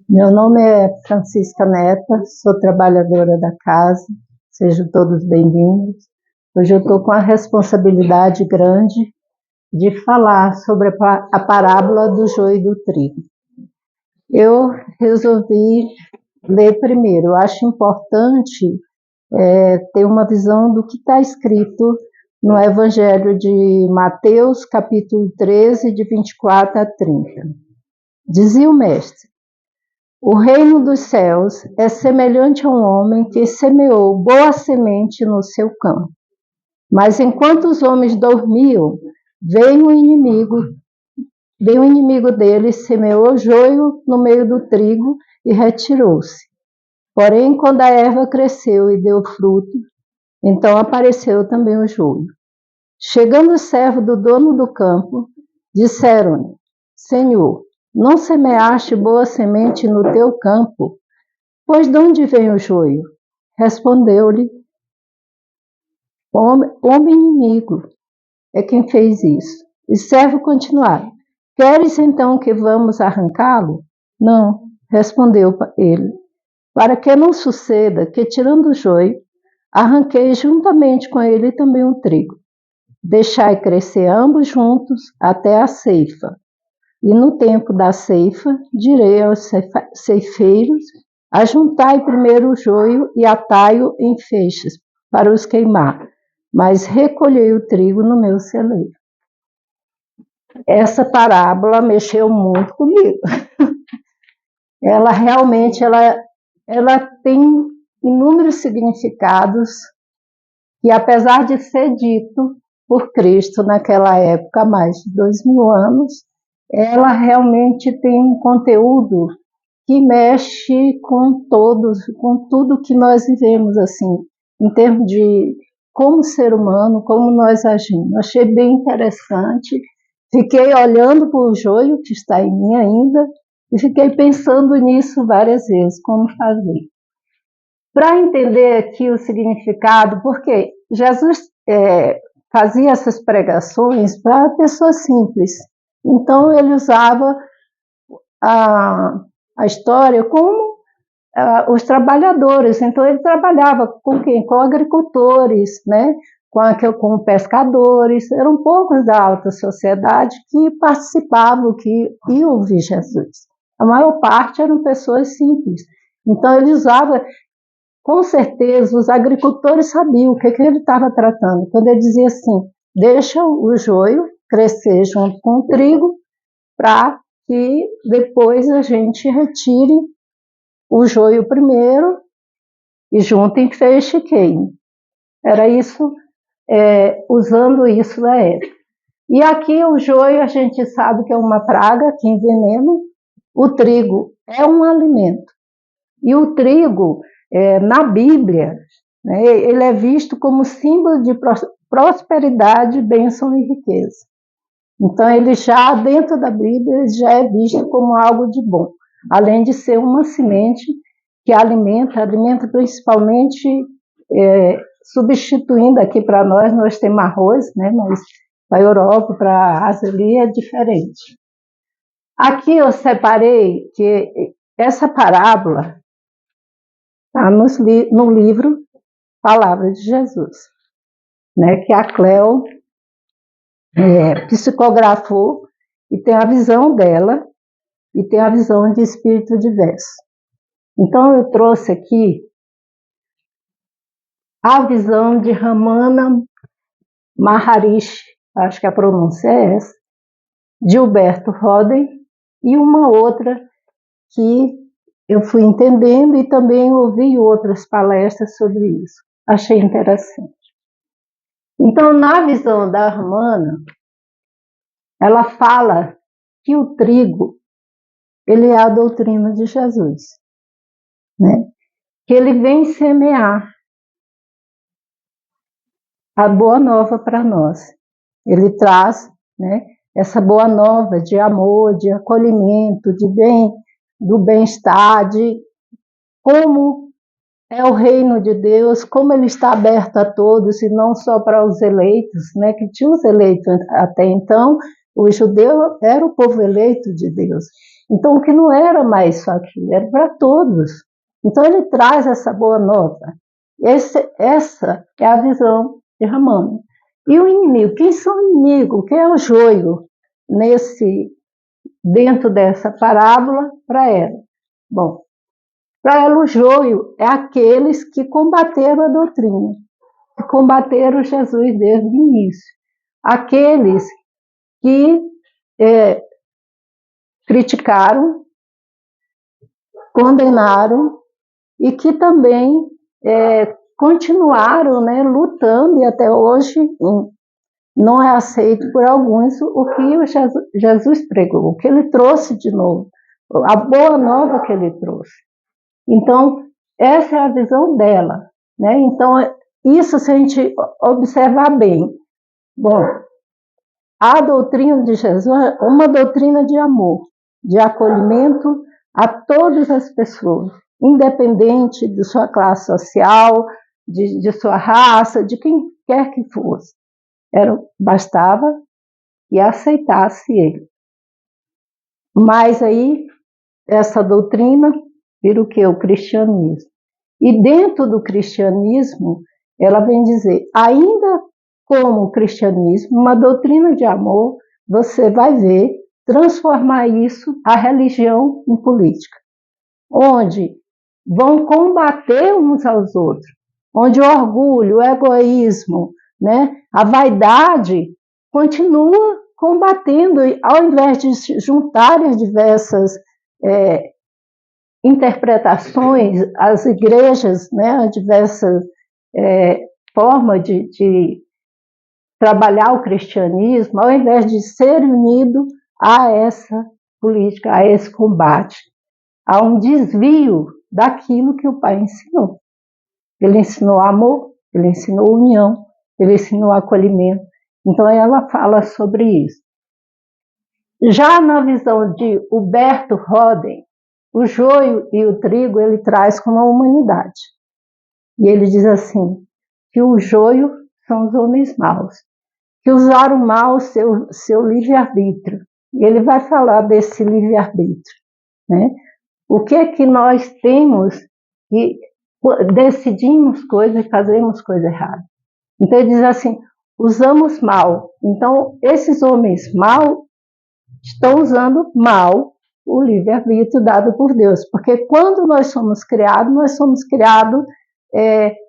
Meu nome é Francisca Neta, sou trabalhadora da casa, sejam todos bem-vindos. Hoje eu estou com a responsabilidade grande de falar sobre a parábola do joio e do trigo. Eu resolvi ler primeiro, eu acho importante ter uma visão do que está escrito no Evangelho de Mateus, capítulo 13, de 24 a 30. Dizia o mestre: o reino dos céus é semelhante a um homem que semeou boa semente no seu campo. Mas enquanto os homens dormiam, veio o inimigo dele, semeou joio no meio do trigo e retirou-se. Porém, quando a erva cresceu e deu fruto, então apareceu também o joio. Chegando os servos do dono do campo, disseram-lhe: Senhor, não semeaste boa semente no teu campo? Pois de onde vem o joio? Respondeu-lhe: homem inimigo é quem fez isso. Os servos continuaram: queres então que vamos arrancá-lo? Não, respondeu ele, para que não suceda que, tirando o joio, arranquei juntamente com ele também o trigo. Deixai crescer ambos juntos até a ceifa. E no tempo da ceifa, direi aos ceifeiros: ajuntai primeiro o joio e atai-o em feixes, para os queimar, mas recolhei o trigo no meu celeiro. Essa parábola mexeu muito comigo. Ela realmente ela tem inúmeros significados que, apesar de ser dito por Cristo naquela época, há mais de 2000 anos, ela realmente tem um conteúdo que mexe com tudo que nós vivemos, assim, em termos de como ser humano, como nós agimos. Achei bem interessante. Fiquei olhando para o joio que está em mim ainda e fiquei pensando nisso várias vezes, como fazer. Para entender aqui o significado, porque Jesus fazia essas pregações para pessoas simples. Então, ele usava a história como os trabalhadores. Então, ele trabalhava com quem? Com agricultores, né? com pescadores. Eram poucos da alta sociedade que participavam, que iam ouvir Jesus. A maior parte eram pessoas simples. Então, ele usava, com certeza, os agricultores sabiam o que ele estava tratando. Quando ele dizia assim: deixa o joio crescer junto com o trigo, para que depois a gente retire o joio primeiro e junto em feixe e queime. Era isso, usando isso da época. E aqui o joio a gente sabe que é uma praga que envenena. O trigo é um alimento. E o trigo, na Bíblia, né, ele é visto como símbolo de prosperidade, bênção e riqueza. Então, ele já, dentro da Bíblia, ele já é visto como algo de bom, além de ser uma semente que alimenta principalmente, substituindo aqui para nós temos arroz, né, mas para a Europa, para a Ásia ali é diferente. Aqui eu separei que essa parábola está no livro Palavra de Jesus, né, que a Cleo psicografou, e tem a visão dela e tem a visão de espírito diverso. Então eu trouxe aqui a visão de Ramana Maharishi, acho que a pronúncia é essa, Gilberto Roden, e uma outra que eu fui entendendo e também ouvi outras palestras sobre isso. Achei interessante. Então, na visão da Ramana, ela fala que o trigo, ele é a doutrina de Jesus, né? Que ele vem semear a boa nova para nós. Ele traz, né, essa boa nova de amor, de acolhimento, do bem-estar, de como é o reino de Deus, como ele está aberto a todos e não só para os eleitos, né, que tinha os eleitos até então, O judeu era o povo eleito de Deus. Então, o que não era mais só aquilo, era para todos. Então, ele traz essa boa nova. Essa é a visão de Ramã. E o inimigo? Quem são o inimigo? Quem é o joio dentro dessa parábola para ela? Bom, para ela o joio é aqueles que combateram a doutrina, que combateram Jesus desde o início. Aqueles que criticaram, condenaram e que também continuaram, né, lutando, e até hoje não é aceito por alguns o que Jesus pregou, o que ele trouxe de novo, a boa nova que ele trouxe. Então, essa é a visão dela, né? Então, isso se a gente observar bem. Bom, a doutrina de Jesus é uma doutrina de amor, de acolhimento a todas as pessoas, independente de sua classe social, de sua raça, de quem quer que fosse. Bastava que aceitasse ele. Mas aí, essa doutrina vira o que? O cristianismo. E dentro do cristianismo, ela vem dizer, ainda como o cristianismo, uma doutrina de amor, você vai ver transformar isso, a religião, em política. Onde vão combater uns aos outros. Onde o orgulho, o egoísmo, né, a vaidade continua combatendo, ao invés de juntar as diversas interpretações, as igrejas, né, as diversas formas de trabalhar o cristianismo, ao invés de ser unido a essa política, a esse combate, há um desvio daquilo que o Pai ensinou. Ele ensinou amor, ele ensinou união, ele ensinou acolhimento. Então ela fala sobre isso. Já na visão de Huberto Roden, o joio e o trigo ele traz como a humanidade. E ele diz assim, que o joio são os homens maus, que usaram mal seu livre-arbítrio. E ele vai falar desse livre-arbítrio, né? O que é que nós temos e decidimos coisas e fazemos coisa errada. Então ele diz assim, usamos mal. Então esses homens mal estão usando mal o livre-arbítrio dado por Deus. Porque quando nós somos criados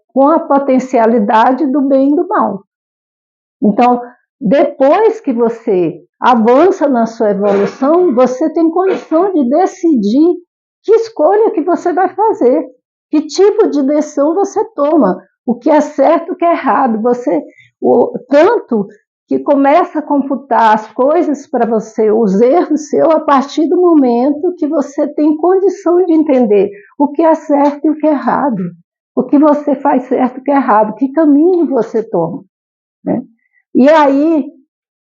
com a potencialidade do bem e do mal. Então, depois que você avança na sua evolução, você tem condição de decidir que escolha que você vai fazer, que tipo de decisão você toma, o que é certo, o que é errado. Tanto que começa a computar as coisas para você, os erros seus, a partir do momento que você tem condição de entender o que é certo e o que é errado, o que você faz certo e o que é errado, que caminho você toma, né? E aí,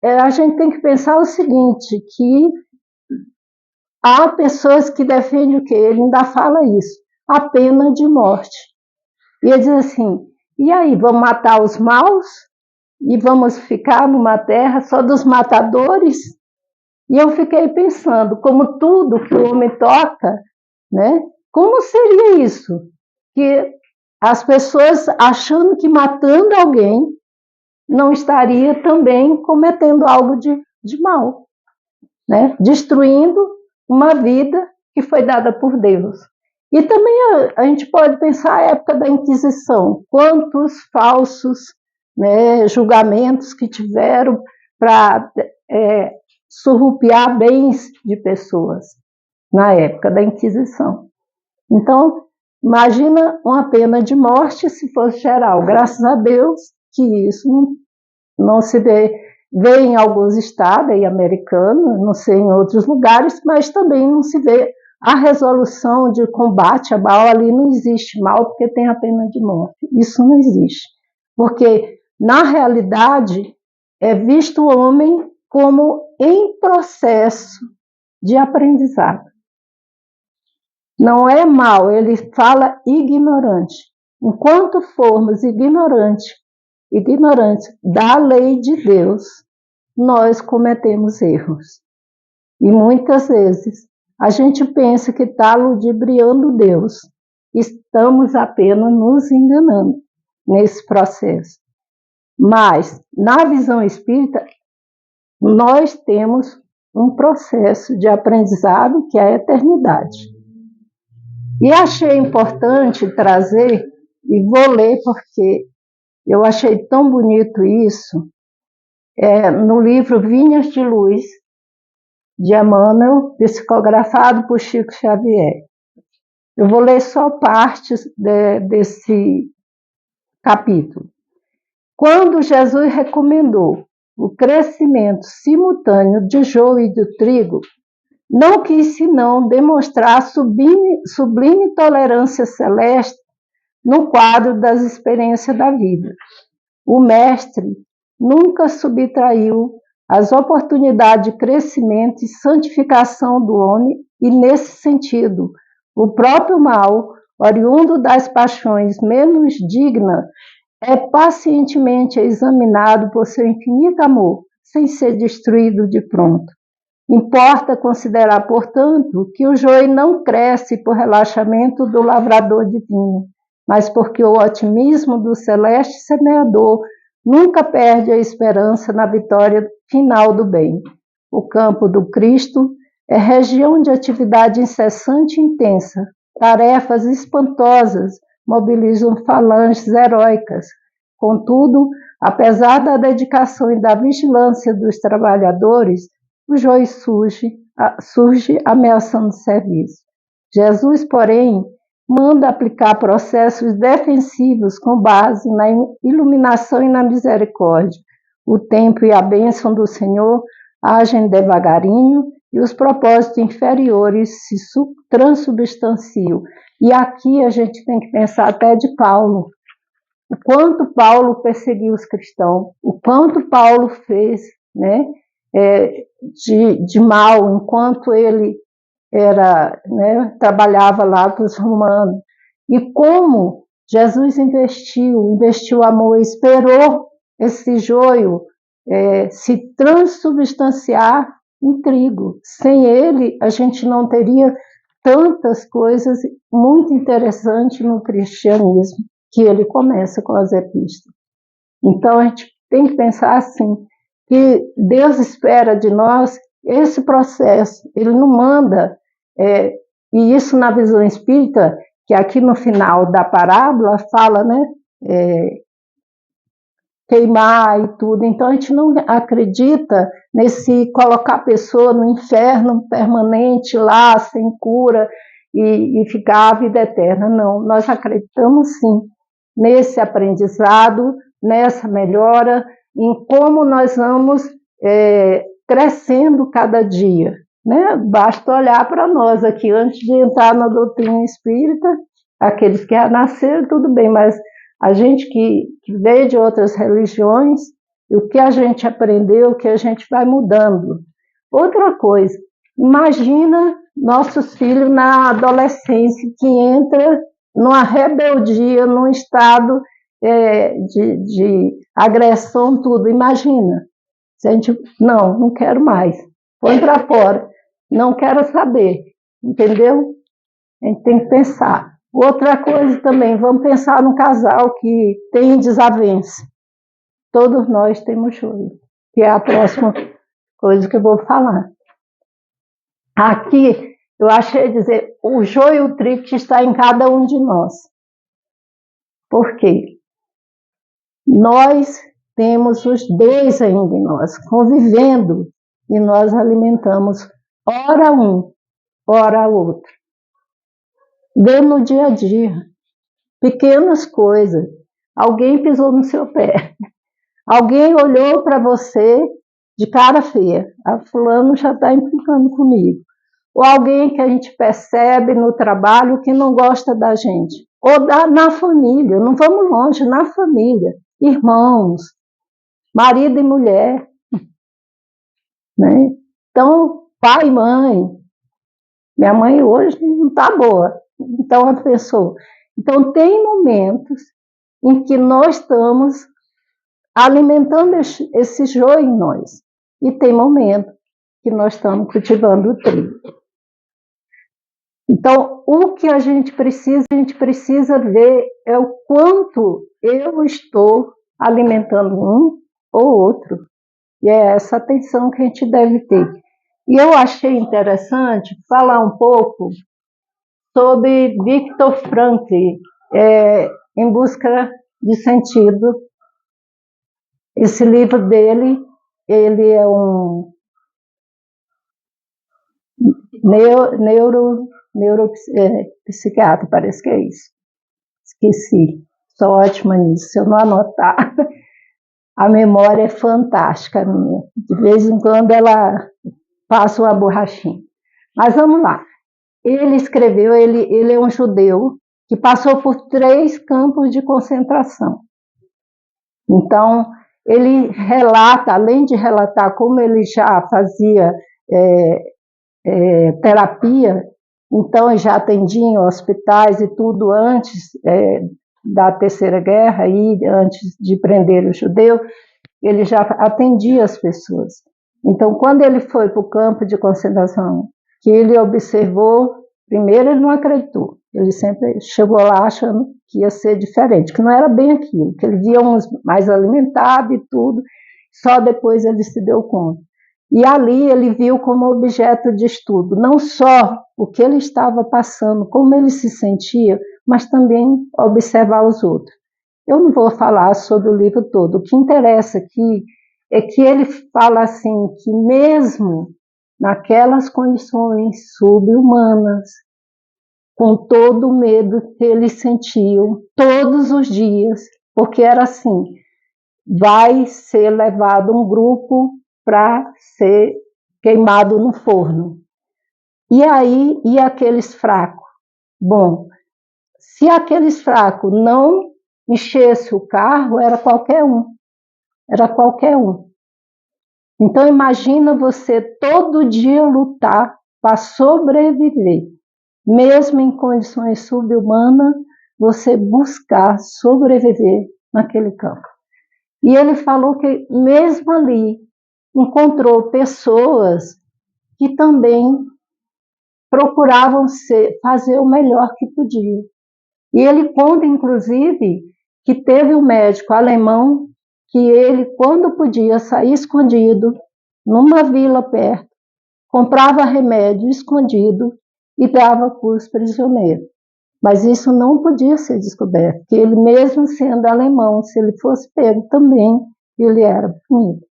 a gente tem que pensar o seguinte, que há pessoas que defendem o quê? Ele ainda fala isso, a pena de morte. E ele diz assim, e aí, vamos matar os maus? E vamos ficar numa terra só dos matadores? E eu fiquei pensando, como tudo que o homem toca, né? Como seria isso? Que as pessoas achando que matando alguém não estaria também cometendo algo de mal, né? Destruindo uma vida que foi dada por Deus. E também a gente pode pensar a época da Inquisição, quantos falsos, né, julgamentos que tiveram para surrupiar bens de pessoas na época da Inquisição. Então, imagina uma pena de morte se fosse geral. Graças a Deus que isso não se vê em alguns estados aí americanos, não sei em outros lugares, mas também não se vê a resolução de combate a mal. Ali não existe mal porque tem a pena de morte. Isso não existe. Porque, na realidade, é visto o homem como em processo de aprendizado. Não é mal, ele fala ignorante. Enquanto formos ignorantes da lei de Deus, nós cometemos erros. E muitas vezes a gente pensa que está ludibriando Deus. Estamos apenas nos enganando nesse processo. Mas, na visão espírita, nós temos um processo de aprendizado que é a eternidade. E achei importante trazer, e vou ler porque eu achei tão bonito isso, no livro Vinhas de Luz, de Emmanuel, psicografado por Chico Xavier. Eu vou ler só partes desse capítulo. Quando Jesus recomendou o crescimento simultâneo de joio e de trigo, não quis senão demonstrar sublime tolerância celeste no quadro das experiências da vida. O mestre nunca subtraiu as oportunidades de crescimento e santificação do homem e, nesse sentido, o próprio mal, oriundo das paixões menos dignas, é pacientemente examinado por seu infinito amor, sem ser destruído de pronto. Importa considerar, portanto, que o joio não cresce por relaxamento do lavrador divino, mas porque o otimismo do celeste semeador nunca perde a esperança na vitória final do bem. O campo do Cristo é região de atividade incessante e intensa. Tarefas espantosas mobilizam falanges heróicas. Contudo, apesar da dedicação e da vigilância dos trabalhadores, o joio surge ameaçando o serviço. Jesus, porém, manda aplicar processos defensivos com base na iluminação e na misericórdia. O tempo e a bênção do Senhor agem devagarinho e os propósitos inferiores se transubstanciam. E aqui a gente tem que pensar até de Paulo. O quanto Paulo perseguiu os cristãos, o quanto Paulo fez, né, de mal, enquanto ele trabalhava lá para os romanos. E como Jesus investiu amor, esperou esse joio se transubstanciar em trigo. Sem ele, a gente não teria tantas coisas muito interessantes no cristianismo, que ele começa com as epístolas. Então, a gente tem que pensar assim, que Deus espera de nós esse processo. Ele não manda, e isso na visão espírita, que aqui no final da parábola fala, né, queimar e tudo. Então, a gente não acredita nesse colocar a pessoa no inferno permanente lá, sem cura, e ficar a vida eterna. Não, nós acreditamos sim nesse aprendizado, nessa melhora, em como nós vamos crescendo cada dia. Né? Basta olhar para nós aqui, antes de entrar na doutrina espírita, aqueles que já nasceram, tudo bem, mas a gente que veio de outras religiões, o que a gente aprendeu, o que a gente vai mudando. Outra coisa, imagina nossos filhos na adolescência, que entra numa rebeldia, num estado de agressão, tudo. Imagina. Se a gente, não quero mais. Põe para fora. Não quero saber. Entendeu? A gente tem que pensar. Outra coisa também, vamos pensar num casal que tem desavença. Todos nós temos joio, que é a próxima coisa que eu vou falar. Aqui, eu achei dizer, o joio e o trigo que está em cada um de nós. Por quê? Nós temos os dois ainda em nós, convivendo, e nós alimentamos ora um, ora outro. Vê no dia a dia, pequenas coisas. Alguém pisou no seu pé. Alguém olhou para você de cara feia. A fulano já está implicando comigo. Ou alguém que a gente percebe no trabalho que não gosta da gente. Ou na família, não vamos longe, na família. Irmãos, marido e mulher. Né? Então, pai e mãe. Minha mãe hoje não está boa. Então, a pessoa. Então, tem momentos em que nós estamos alimentando esse joio em nós. e tem momento que nós estamos cultivando o trigo. Então, o que a gente precisa ver é o quanto eu estou alimentando um ou outro. E é essa atenção que a gente deve ter. E eu achei interessante falar um pouco sobre Viktor Frankl, Em Busca de Sentido. Esse livro dele, ele é um neuropsiquiatra, parece que é isso. Esqueci, sou ótima nisso, se eu não anotar. A memória é fantástica minha. De vez em quando ela passa uma borrachinha. Mas vamos lá. Ele escreveu, ele é um judeu que passou por 3 campos de concentração. Então, ele relata, além de relatar como ele já fazia terapia, então já atendia em hospitais e tudo antes da Terceira Guerra, e antes de prender o judeu, ele já atendia as pessoas. Então, quando ele foi para o campo de concentração, que ele observou, primeiro ele não acreditou, ele sempre chegou lá achando que ia ser diferente, que não era bem aquilo, que ele via uns mais alimentados e tudo, só depois ele se deu conta. E ali ele viu como objeto de estudo, não só o que ele estava passando, como ele se sentia, mas também observar os outros. Eu não vou falar sobre o livro todo, o que interessa aqui é que ele fala assim, que mesmo naquelas condições subhumanas, com todo o medo que eles sentiam todos os dias, porque era assim, vai ser levado um grupo para ser queimado no forno. E aí, e aqueles fracos? Bom, se aqueles fracos não enchesse o carro, era qualquer um. Era qualquer um. Então, imagina você todo dia lutar para sobreviver. Mesmo em condições subhumanas, você buscar sobreviver naquele campo. E ele falou que, mesmo ali, encontrou pessoas que também procuravam fazer o melhor que podiam. E ele conta, inclusive, que teve um médico alemão que ele, quando podia, sair escondido numa vila perto, comprava remédio escondido e dava para os prisioneiros. Mas isso não podia ser descoberto, porque ele, mesmo sendo alemão, se ele fosse pego também, ele era punido.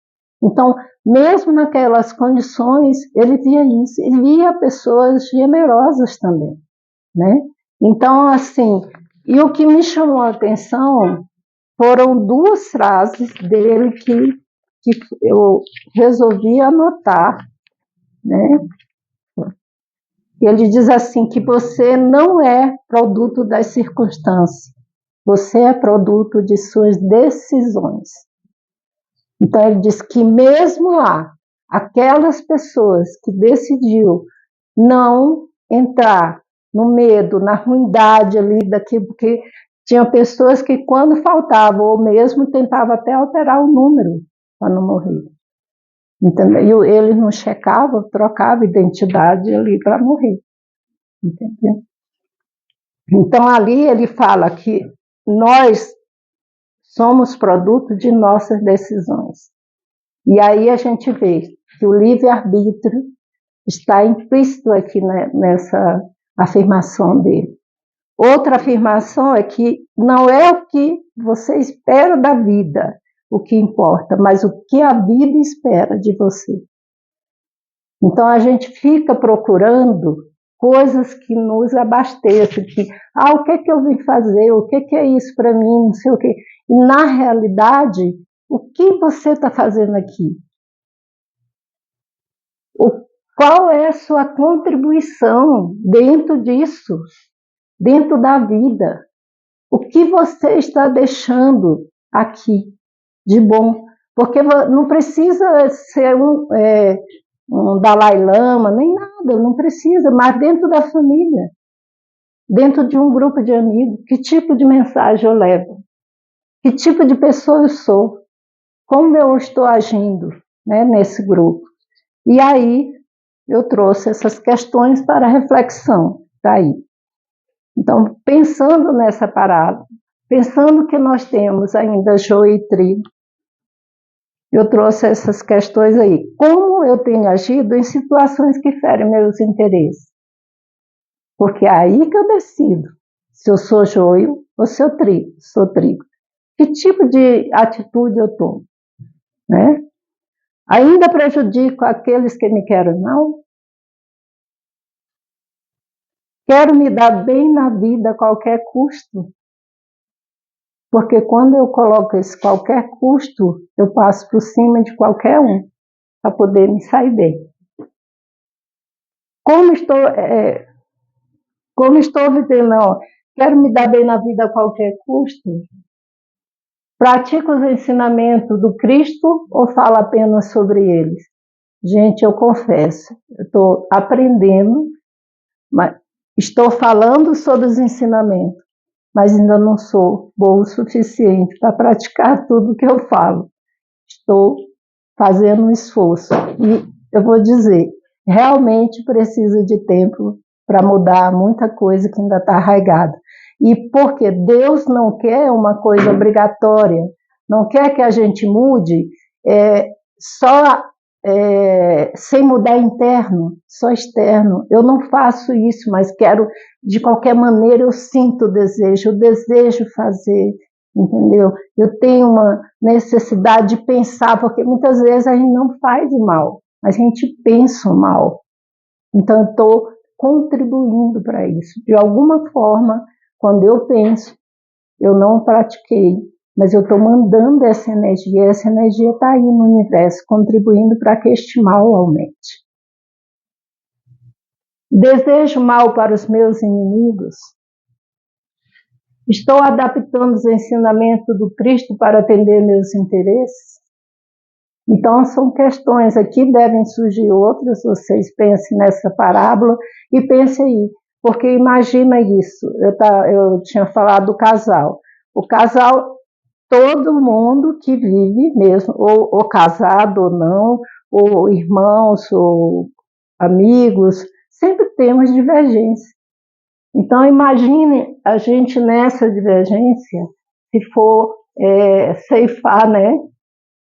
Então, mesmo naquelas condições, ele via isso, e via pessoas generosas também, né? Então, assim, e o que me chamou a atenção foram 2 frases dele que eu resolvi anotar, né? Ele diz assim, que você não é produto das circunstâncias, você é produto de suas decisões. Então, ele diz que mesmo lá, aquelas pessoas que decidiu não entrar no medo, na ruindade ali daquilo, porque tinha pessoas que quando faltava, ou mesmo tentava até alterar o número para não morrer. Entendeu? E ele não checava, trocava identidade ali para morrer. Entendeu? Então ali ele fala que nós somos produto de nossas decisões. E aí a gente vê que o livre-arbítrio está implícito aqui nessa afirmação dele. Outra afirmação é que não é o que você espera da vida o que importa, mas o que a vida espera de você. Então a gente fica procurando coisas que nos abasteçam, o que eu vim fazer, o que é isso para mim, não sei o quê. E na realidade, o que você está fazendo aqui? Qual é a sua contribuição dentro disso, dentro da vida? O que você está deixando aqui de bom? Porque não precisa ser um Dalai Lama, nem nada, não precisa, mas dentro da família, dentro de um grupo de amigos, que tipo de mensagem eu levo? Que tipo de pessoa eu sou? Como eu estou agindo? né, nesse grupo. E aí eu trouxe essas questões para reflexão daí. Então, pensando nessa parada, pensando que nós temos ainda joio e trigo, eu trouxe essas questões aí. Como eu tenho agido em situações que ferem meus interesses? Porque é aí que eu decido se eu sou joio ou se eu sou trigo. Que tipo de atitude eu tomo, né? Ainda prejudico aqueles que me querem mal? Quero me dar bem na vida a qualquer custo? Porque quando eu coloco esse qualquer custo, eu passo por cima de qualquer um para poder me sair bem. Como estou vivendo, não, quero me dar bem na vida a qualquer custo? Pratico os ensinamentos do Cristo ou falo apenas sobre eles? Gente, eu confesso, eu estou aprendendo, mas estou falando sobre os ensinamentos, mas ainda não sou boa o suficiente para praticar tudo que eu falo. Estou fazendo um esforço. E eu vou dizer, realmente preciso de tempo para mudar muita coisa que ainda está arraigada. E porque Deus não quer uma coisa obrigatória, não quer que a gente mude só sem mudar interno, só externo. Eu não faço isso, mas quero, de qualquer maneira, eu sinto o desejo fazer, entendeu? Eu tenho uma necessidade de pensar, porque muitas vezes a gente não faz o mal, mas a gente pensa o mal. Então eu estou contribuindo para isso. De alguma forma, quando eu penso, eu não pratiquei, mas eu estou mandando essa energia está aí no universo, contribuindo para que este mal aumente. Desejo mal para os meus inimigos? Estou adaptando os ensinamentos do Cristo para atender meus interesses? Então, são questões aqui, devem surgir outras, vocês pensem nessa parábola e pensem aí, porque imagina isso, eu tinha falado do casal. O casal, todo mundo que vive mesmo, ou casado ou não, ou irmãos, ou amigos, sempre temos divergência. Então, imagine a gente nessa divergência, se for ceifar, né?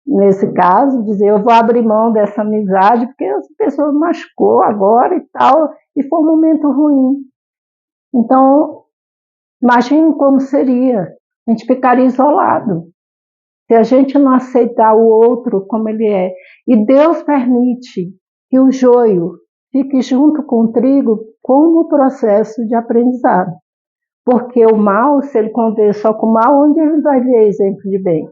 Nesse caso, dizer, eu vou abrir mão dessa amizade, porque as pessoas machucou agora e tal, e foi um momento ruim. Então, imagine como seria, a gente ficaria isolado, se a gente não aceitar o outro como ele é. E Deus permite que o joio fique junto com o trigo como processo de aprendizado. Porque o mal, se ele conviver só com o mal, onde ele vai ver exemplo de bem?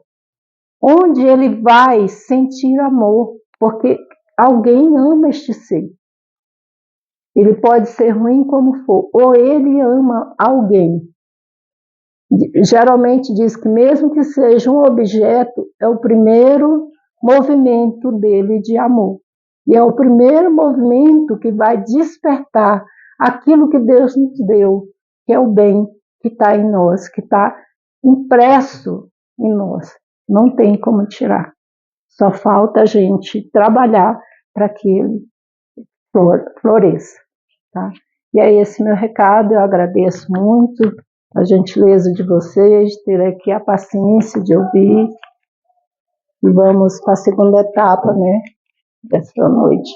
Onde ele vai sentir amor? Porque alguém ama este ser. Ele pode ser ruim como for, ou ele ama alguém. Geralmente diz que mesmo que seja um objeto, é o primeiro movimento dele de amor. E é o primeiro movimento que vai despertar aquilo que Deus nos deu, que é o bem que está em nós, que está impresso em nós. Não tem como tirar. Só falta a gente trabalhar para que ele floresça. Tá? E é esse meu recado, eu agradeço muito a gentileza de vocês, ter aqui a paciência de ouvir. E vamos para a segunda etapa, né, dessa noite.